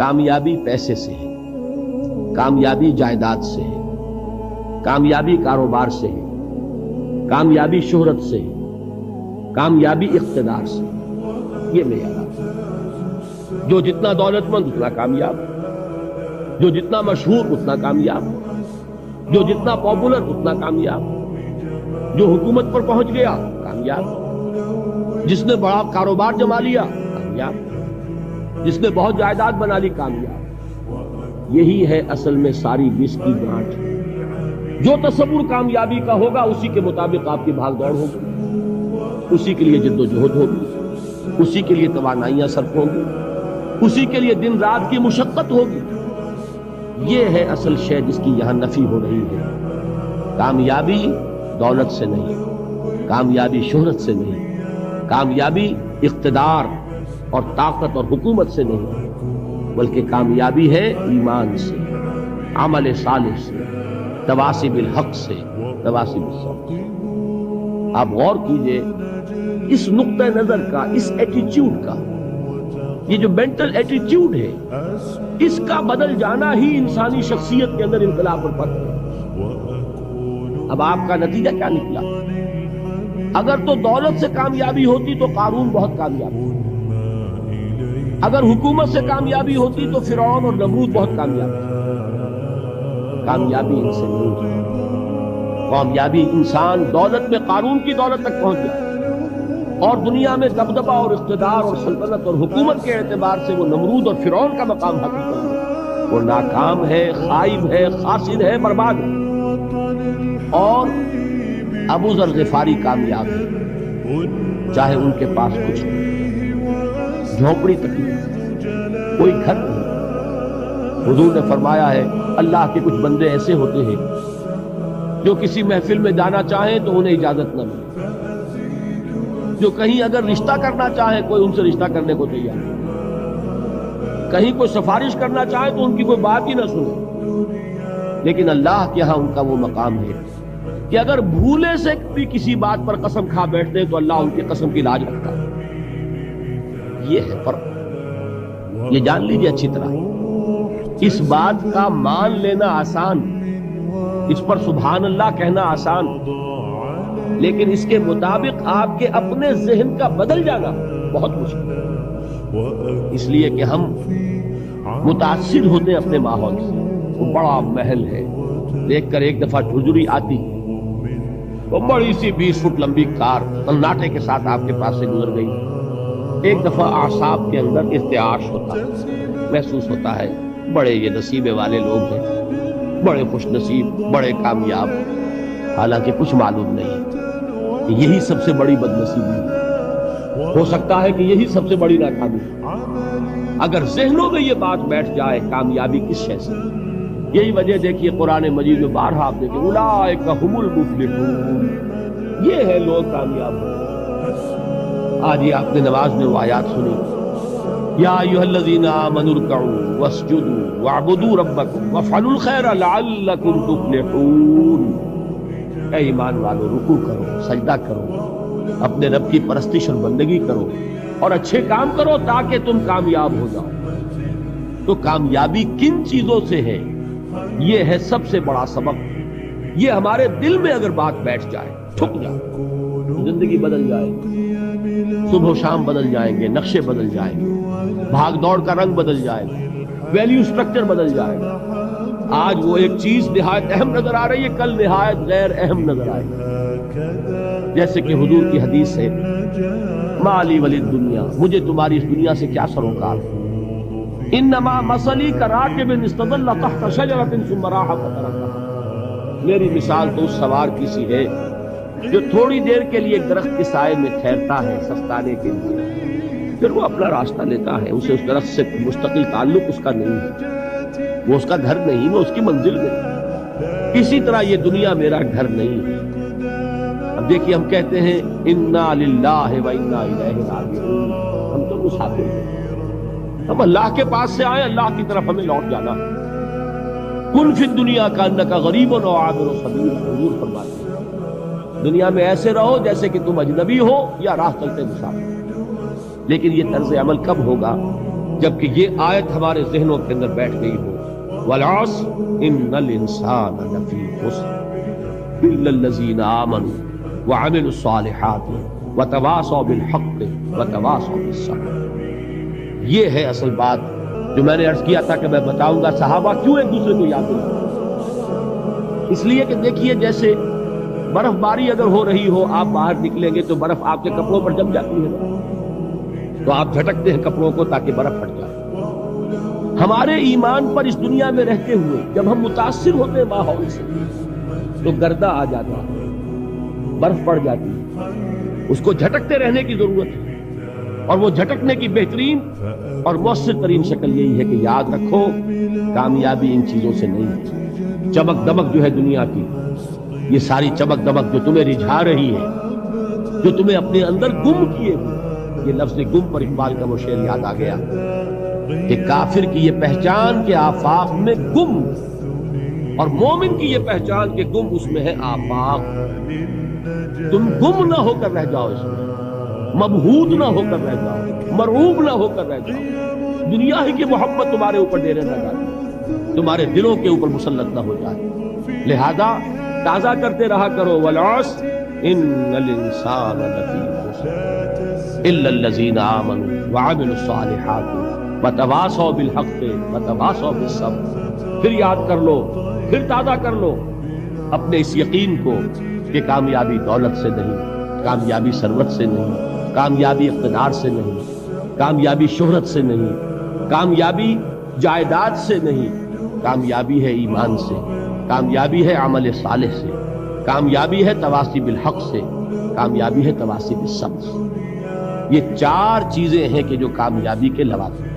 کامیابی پیسے سے ہے، کامیابی جائیداد سے ہے، کامیابی کاروبار سے ہے، کامیابی شہرت سے ہے، کامیابی اقتدار سے ہے۔ یہ معیار ہے۔ جو جتنا دولت مند اتنا کامیاب، جو جتنا مشہور اتنا کامیاب، جو جتنا پاپولر اتنا کامیاب، جو حکومت پر پہنچ گیا کامیاب، جس نے بڑا کاروبار جما لیا کامیاب، جس نے بہت جائیداد بنا لی کامیاب۔ یہی ہے اصل میں ساری بس کی گانٹھ۔ جو تصور کامیابی کا ہوگا اسی کے مطابق آپ کی بھاگ دوڑ ہوگی، اسی کے لیے جد و جہد ہوگی، اسی کے لیے توانائیاں صرف ہوں گی، اسی کے لیے دن رات کی مشقت ہوگی۔ یہ ہے اصل شے جس کی یہاں نفی ہو رہی ہے۔ کامیابی دولت سے نہیں، کامیابی شہرت سے نہیں، کامیابی اقتدار اور طاقت اور حکومت سے نہیں، بلکہ کامیابی ہے ایمان سے، عمل صالح سے، تواصی بالحق سے، تواصی بالصبر۔ آپ غور کیجئے اس نقطہ نظر کا، اس ایٹیچیوڈ کا، یہ جو مینٹل ایٹیچیوڈ ہے، اس کا بدل جانا ہی انسانی شخصیت کے اندر انقلاب برپا ہے۔ اب آپ کا نتیجہ کیا نکلا؟ اگر تو دولت سے کامیابی ہوتی تو قارون بہت کامیاب ہوتا، اگر حکومت سے کامیابی ہوتی تو فرعون اور نمرود بہت کامیاب تھے۔ کامیابی ان سے نہیں ہے۔ کامیابی انسان دولت میں قارون کی دولت تک پہنچ جائے اور دنیا میں دبدبہ اور اقتدار اور سلطنت اور حکومت کے اعتبار سے وہ نمرود اور فرعون کا مقام حاصل کر لے، وہ ناکام ہے، خائب ہے، خاسر ہے، برباد ہے۔ اور ابو ذر غفاری کامیاب ہے، چاہے ان کے پاس کچھ نہیں، جھونپڑی تک نہیں، کوئی گھر نہیں۔ حضور نے فرمایا ہے اللہ کے کچھ بندے ایسے ہوتے ہیں جو کسی محفل میں جانا چاہیں تو انہیں اجازت نہ ملے، جو کہیں اگر رشتہ کرنا چاہیں کوئی ان سے رشتہ کرنے کو تیار نہیں، کہیں کوئی سفارش کرنا چاہے تو ان کی کوئی بات ہی نہ سنے۔ لیکن اللہ کے ہاں ان کا وہ مقام ہے کہ اگر بھولے سے بھی کسی بات پر قسم کھا بیٹھتے ہیں تو اللہ ان کی قسم کی لاج رکھتا ہے۔ یہ ہے فرق، یہ جان لیجیے اچھی طرح۔ اس بات کا مان لینا آسان، اس پر سبحان اللہ کہنا آسان، لیکن اس کے مطابق آپ کے اپنے ذہن کا بدل جانا بہت مشکل ہے۔ اس لیے کہ ہم متاثر ہوتے ہیں اپنے ماحول سے۔ وہ بڑا محل ہے، دیکھ کر ایک دفعہ جھجری آتی، وہ بڑی سی 20 فٹ لمبی کار سناٹے کے ساتھ آپ کے پاس سے گزر گئی۔ ایک دفعہ اعصاب کے اندر ارتعاش ہوتا ہے، محسوس ہوتا ہے بڑے یہ نصیبے والے لوگ ہیں، بڑے خوش نصیب، بڑے کامیاب، حالانکہ کچھ معلوم نہیں کہ یہی سب سے بڑی بدنصیبی ہے۔ ہو سکتا ہے کہ یہی سب سے بڑی ناکامی ہے۔ اگر ذہنوں میں یہ بات بیٹھ جائے کامیابی کس شے سے، یہی وجہ دیکھیے قرآن مجید میں بارہا آپ دیکھیں اولئک هم المفلحون، یہ ہے لوگ کامیاب ہیں۔ آج یہ آپ نے نماز میں وہ آیات سنی، یا ایھا الذین آمنوا ارکعوا واسجدوا واعبدوا ربکم وافعلوا الخیر لعلکم تفلحون۔ اے ایمان والو، رکوع کرو، سجدہ کرو، اپنے رب کی پرستش اور بندگی کرو اور اچھے کام کرو تاکہ تم کامیاب ہو جاؤ۔ تو کامیابی کن چیزوں سے ہے؟ یہ ہے سب سے بڑا سبق۔ یہ ہمارے دل میں اگر بات بیٹھ جائے، ٹھک جائے، زندگی بدل جائے گی، صبح و شام بدل جائیں گے، نقشے بدل جائیں گے، بھاگ دوڑ کا رنگ بدل جائے گا، ویلیو سٹرکچر بدل جائے گا۔ آج وہ ایک چیز نہایت اہم نظر آ رہی ہے، کل نہایت غیر اہم نظر آئے گی۔ جیسے کہ حضور کی حدیث ہے مالی ولی الدنیا، مجھے تمہاری اس دنیا سے کیا سروکار ہے، انما مثلی کراکب استظل تحت شجرۃ ثم راح فترکها، میری مثال تو اس سوار کی سی ہے جو تھوڑی دیر کے لیے درخت کے سائے میں ٹھہرتا ہے سستانے کے لیے، پھر وہ اپنا راستہ لیتا ہے، اسے اس درخت سے مستقل تعلق اس کا نہیں ہے، وہ اس کا گھر نہیں، وہ اس کی منزل نہیں۔ اسی طرح یہ دنیا میرا گھر نہیں ہے۔ اب دیکھیے ہم کہتے ہیں انا للہ و انا الیہ راجعون، ہم تو مسافر ہیں، ہم اللہ کے پاس سے آئے، اللہ کی طرف ہمیں لوٹ جانا ہے۔ کن فی الدنیا کانک غریب و عابر سبیل، حضور فرماتے ہیں دنیا میں ایسے رہو جیسے کہ تم اجنبی ہو یا راہ چلتے مسافر۔ لیکن یہ طرز عمل کب ہوگا جبکہ یہ آیت ہمارے ذہنوں کے اندر بیٹھ گئی ہو، والعصر ان الانسان لفی خسر الا الذین آمنوا وعملوا الصالحات وتواصوا بالحق وتواصوا بالصبر۔ یہ ہے اصل بات جو میں نے عرض کیا تھا کہ میں بتاؤں گا صحابہ کیوں ایک دوسرے کو یاد دلاتے، اس لیے کہ دیکھیے جیسے برف باری اگر ہو رہی ہو، آپ باہر نکلیں گے تو برف آپ کے کپڑوں پر جم جاتی ہے، تو آپ جھٹکتے ہیں کپڑوں کو تاکہ برف ہٹ جائے۔ ہمارے ایمان پر اس دنیا میں رہتے ہوئے جب ہم متاثر ہوتے ہیں ماحول سے تو گردہ آ جاتا ہے، برف پڑ جاتی ہے، اس کو جھٹکتے رہنے کی ضرورت ہے، اور وہ جھٹکنے کی بہترین اور مؤثر ترین شکل یہی ہے کہ یاد رکھو کامیابی ان چیزوں سے نہیں ہے۔ چمک دمک جو ہے دنیا کی، یہ ساری چمک دمک جو تمہیں رجھا رہی ہے، جو تمہیں اپنے اندر گم کیے ہوئے، یہ لفظ گم پر اقبال کا وہ شعر یاد آ گیا کہ کافر کی یہ پہچان کے آفاق میں گم، اور مومن کی یہ پہچان کے گم اس میں ہے آفاق۔ تم گم نہ ہو کر رہ جاؤ اس میں، مبہوت نہ ہو کر رہ جاؤ، مرعوب نہ ہو کر رہ جاؤ، دنیا ہی کی محبت تمہارے اوپر ڈیرے نہ ڈالے، تمہارے دلوں کے اوپر مسلط نہ ہو جائے۔ لہذا تازہ کرتے رہا کرو، والعصر ان الانسان لفی خسر الا الذین آمنوا وعملوا الصالحات وتواصوا بالحق وتواصوا بالصبر۔ پھر یاد کر لو، پھر تازہ کر لو اپنے اس یقین کو کہ کامیابی دولت سے نہیں، کامیابی ثروت سے نہیں، کامیابی اقتدار سے نہیں، کامیابی شہرت سے نہیں، کامیابی جائیداد سے نہیں، کامیابی ہے ایمان سے، کامیابی ہے عمل صالح سے، کامیابی ہے تواصی بالحق سے، کامیابی ہے تواصی بالصبر سے۔ یہ چار چیزیں ہیں کہ جو کامیابی کے لوازم ہیں۔